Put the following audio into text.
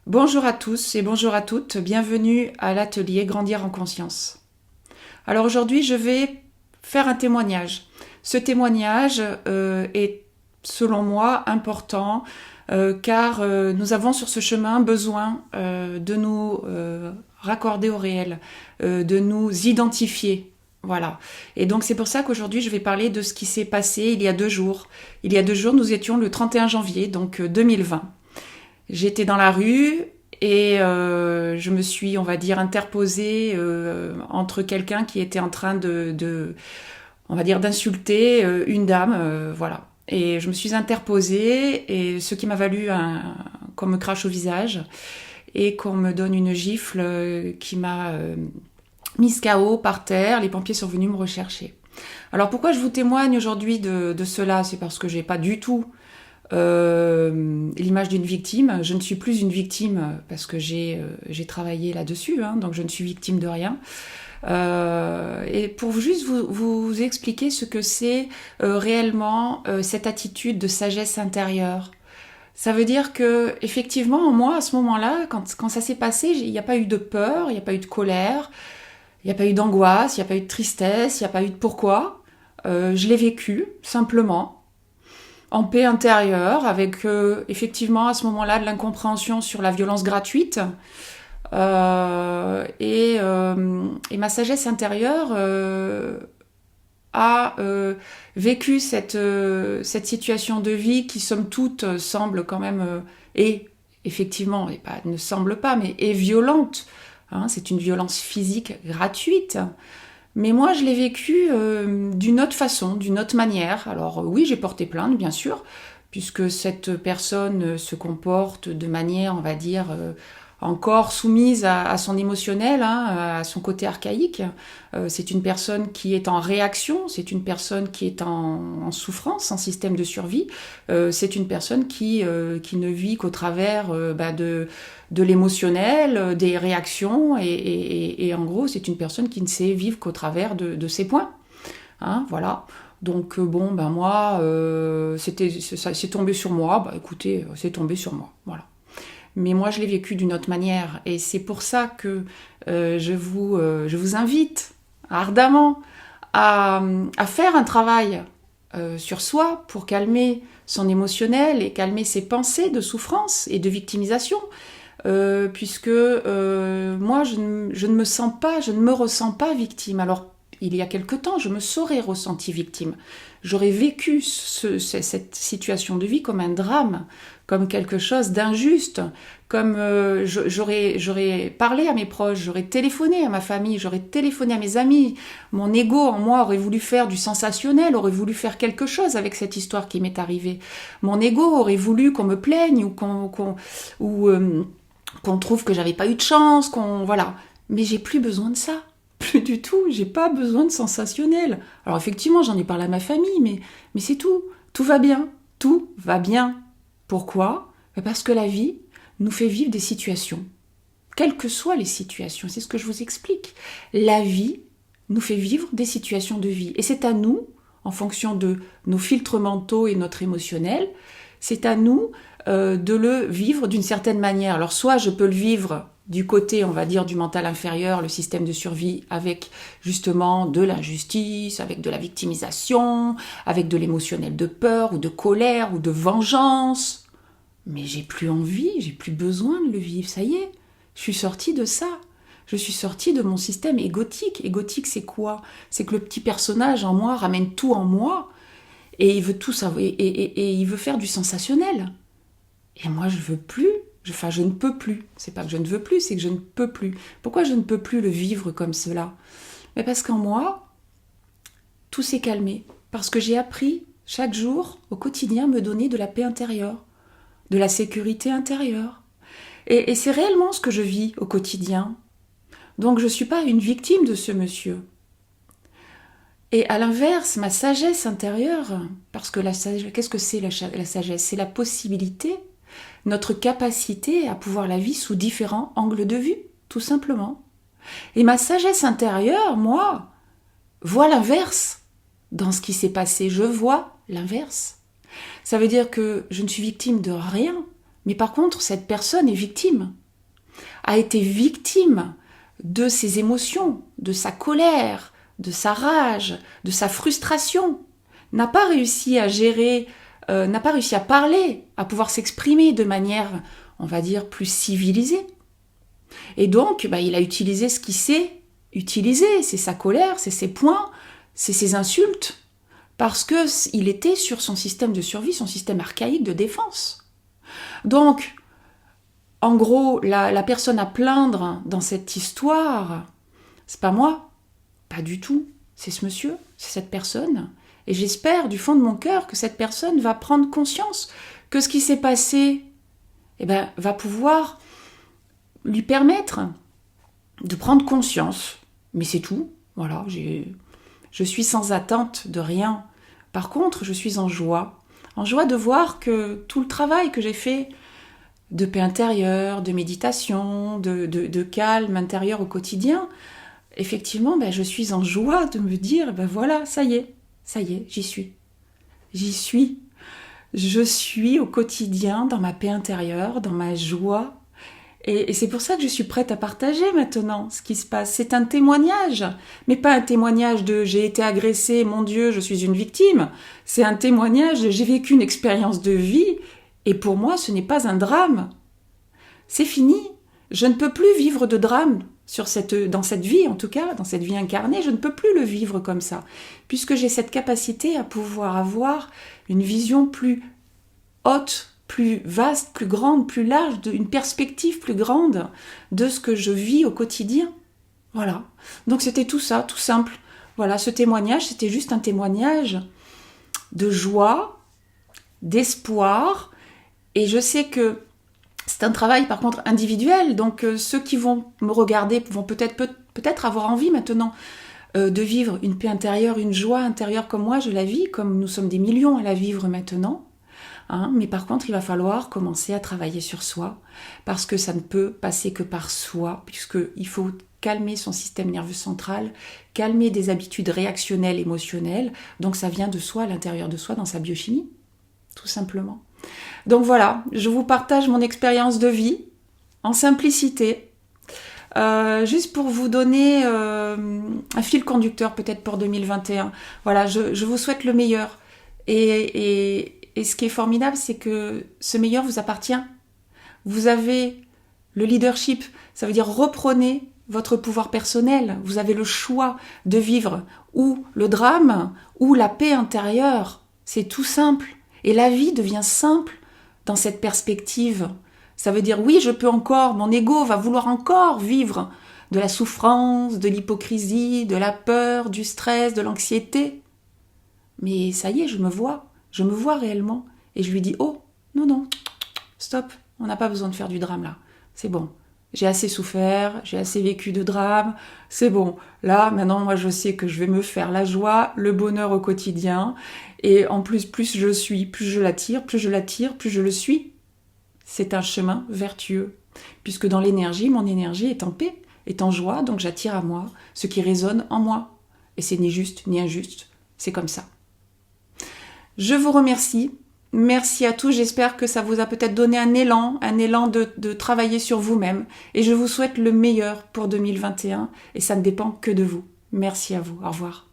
Bonjour à tous et bonjour à toutes, bienvenue à l'atelier Grandir en conscience. Alors aujourd'hui je vais faire un témoignage. Ce témoignage est selon moi important car nous avons sur ce chemin besoin de nous raccorder au réel, de nous identifier. Voilà. Et donc c'est pour ça qu'aujourd'hui je vais parler de ce qui s'est passé il y a 2 jours. Il y a 2 jours, nous étions le 31 janvier, donc 2020. J'étais dans la rue et je me suis, on va dire, interposée entre quelqu'un qui était en train on va dire, d'insulter une dame, voilà. Et je me suis interposée, et ce qui m'a valu qu'on me crache au visage et qu'on me donne une gifle qui m'a mise KO par terre. Les pompiers sont venus me rechercher. Alors pourquoi je vous témoigne aujourd'hui de cela? C'est parce que j'ai pas du tout l'image d'une victime. Je ne suis plus une victime parce que j'ai travaillé là-dessus, hein, donc je ne suis victime de rien. Et pour juste vous expliquer ce que c'est réellement cette attitude de sagesse intérieure. Ça veut dire que effectivement, moi, à ce moment-là, quand ça s'est passé, il n'y a pas eu de peur, il n'y a pas eu de colère, il n'y a pas eu d'angoisse, il n'y a pas eu de tristesse, il n'y a pas eu de pourquoi. Je l'ai vécu simplement en paix intérieure, avec effectivement à ce moment-là de l'incompréhension sur la violence gratuite. Et ma sagesse intérieure a vécu cette situation de vie qui, somme toute, semble quand même, et effectivement, et pas, ne semble pas, mais est violente. Hein, c'est une violence physique gratuite. Mais moi, je l'ai vécu d'une autre façon, d'une autre manière. Alors oui, j'ai porté plainte, bien sûr, puisque cette personne se comporte de manière, on va dire, encore soumise à son émotionnel, hein, à son côté archaïque. C'est une personne qui est en réaction, c'est une personne qui est en souffrance, en système de survie. C'est une personne qui ne vit qu'au travers de l'émotionnel, des réactions, et en gros, c'est une personne qui ne sait vivre qu'au travers de ses points. Hein, voilà. Donc bon, ben moi, c'est tombé sur moi. Bah écoutez, c'est tombé sur moi. Voilà. Mais moi, je l'ai vécu d'une autre manière. Et c'est pour ça que je vous invite ardemment à faire un travail sur soi pour calmer son émotionnel et calmer ses pensées de souffrance et de victimisation. Puisque moi, je ne me sens pas, je ne me ressens pas victime. Alors, il y a quelque temps, je me serais ressentie victime. J'aurais vécu cette situation de vie comme un drame, comme quelque chose d'injuste, comme j'aurais parlé à mes proches, j'aurais téléphoné à ma famille, j'aurais téléphoné à mes amis. Mon ego en moi aurait voulu faire du sensationnel, aurait voulu faire quelque chose avec cette histoire qui m'est arrivée. Mon ego aurait voulu qu'on me plaigne ou qu'on trouve que j'avais pas eu de chance, voilà. Mais j'ai plus besoin de ça. Plus du tout, j'ai pas besoin de sensationnel. Alors effectivement, j'en ai parlé à ma famille, mais c'est tout. Tout va bien. Tout va bien. Pourquoi? Parce que la vie nous fait vivre des situations. Quelles que soient les situations, c'est ce que je vous explique. La vie nous fait vivre des situations de vie. Et c'est à nous, en fonction de nos filtres mentaux et notre émotionnel, c'est à nous de le vivre d'une certaine manière. Alors soit je peux le vivre du côté, on va dire, du mental inférieur, le système de survie, avec justement de l'injustice, avec de la victimisation, avec de l'émotionnel de peur ou de colère ou de vengeance. Mais j'ai plus envie, j'ai plus besoin de le vivre, ça y est, je suis sortie de ça. Je suis sortie de mon système égotique. Égotique, c'est quoi? C'est que le petit personnage en moi ramène tout en moi et il veut tout savoir et il veut faire du sensationnel. Et moi, je veux plus. Enfin, je ne peux plus. C'est pas que je ne veux plus, c'est que je ne peux plus. Pourquoi je ne peux plus le vivre comme cela? Mais parce qu'en moi, tout s'est calmé. Parce que j'ai appris chaque jour, au quotidien, me donner de la paix intérieure, de la sécurité intérieure. Et c'est réellement ce que je vis au quotidien. Donc je ne suis pas une victime de ce monsieur. Et à l'inverse, ma sagesse intérieure, parce que qu'est-ce que c'est la sagesse? C'est la possibilité, notre capacité à pouvoir la vivre sous différents angles de vue, tout simplement. Et ma sagesse intérieure, moi, voit l'inverse dans ce qui s'est passé. Je vois l'inverse. Ça veut dire que je ne suis victime de rien. Mais par contre, cette personne est victime, a été victime de ses émotions, de sa colère, de sa rage, de sa frustration, n'a pas réussi à gérer, n'a pas réussi à parler, à pouvoir s'exprimer de manière, on va dire, plus civilisée. Et donc, il a utilisé ce qu'il sait utiliser, c'est sa colère, c'est ses poings, c'est ses insultes, parce qu'il était sur son système de survie, son système archaïque de défense. Donc, en gros, la personne à plaindre dans cette histoire, c'est pas moi, pas du tout, c'est ce monsieur, c'est cette personne. Et j'espère du fond de mon cœur que cette personne va prendre conscience que ce qui s'est passé va pouvoir lui permettre de prendre conscience. Mais c'est tout, voilà, je suis sans attente de rien. Par contre, je suis en joie de voir que tout le travail que j'ai fait de paix intérieure, de méditation, de calme intérieur au quotidien, effectivement, je suis en joie de me dire, voilà, ça y est, j'y suis. Je suis au quotidien dans ma paix intérieure, dans ma joie. Et c'est pour ça que je suis prête à partager maintenant ce qui se passe. C'est un témoignage, mais pas un témoignage de « j'ai été agressée, mon Dieu, je suis une victime ». C'est un témoignage de « j'ai vécu une expérience de vie et pour moi, ce n'est pas un drame ». C'est fini. Je ne peux plus vivre de drame dans cette vie, en tout cas, dans cette vie incarnée. Je ne peux plus le vivre comme ça, puisque j'ai cette capacité à pouvoir avoir une vision plus haute, plus vaste, plus grande, plus large, une perspective plus grande de ce que je vis au quotidien. Voilà. Donc c'était tout ça, tout simple. Voilà, ce témoignage, c'était juste un témoignage de joie, d'espoir. Et je sais que c'est un travail par contre individuel. Donc ceux qui vont me regarder vont peut-être avoir envie maintenant de vivre une paix intérieure, une joie intérieure comme moi je la vis, comme nous sommes des millions à la vivre maintenant. Mais par contre, il va falloir commencer à travailler sur soi, parce que ça ne peut passer que par soi, puisqu'il faut calmer son système nerveux central, calmer des habitudes réactionnelles, émotionnelles. Donc ça vient de soi, à l'intérieur de soi, dans sa biochimie, tout simplement. Donc voilà, je vous partage mon expérience de vie, en simplicité, juste pour vous donner un fil conducteur peut-être pour 2021. Voilà, je vous souhaite le meilleur. Et ce qui est formidable, c'est que ce meilleur vous appartient. Vous avez le leadership, ça veut dire reprenez votre pouvoir personnel. Vous avez le choix de vivre ou le drame ou la paix intérieure. C'est tout simple. Et la vie devient simple dans cette perspective. Ça veut dire oui, je peux encore, mon ego va vouloir encore vivre de la souffrance, de l'hypocrisie, de la peur, du stress, de l'anxiété. Mais ça y est, je me vois réellement. Et je lui dis, oh, non, stop, on n'a pas besoin de faire du drame là. C'est bon, j'ai assez souffert, j'ai assez vécu de drame, c'est bon. Là, maintenant, moi, je sais que je vais me faire la joie, le bonheur au quotidien. Et en plus je suis, plus je l'attire, plus je le suis. C'est un chemin vertueux. Puisque dans l'énergie, mon énergie est en paix, est en joie, donc j'attire à moi ce qui résonne en moi. Et c'est ni juste ni injuste, c'est comme ça. Je vous remercie. Merci à tous. J'espère que ça vous a peut-être donné un élan de travailler sur vous-même. Et je vous souhaite le meilleur pour 2021. Et ça ne dépend que de vous. Merci à vous. Au revoir.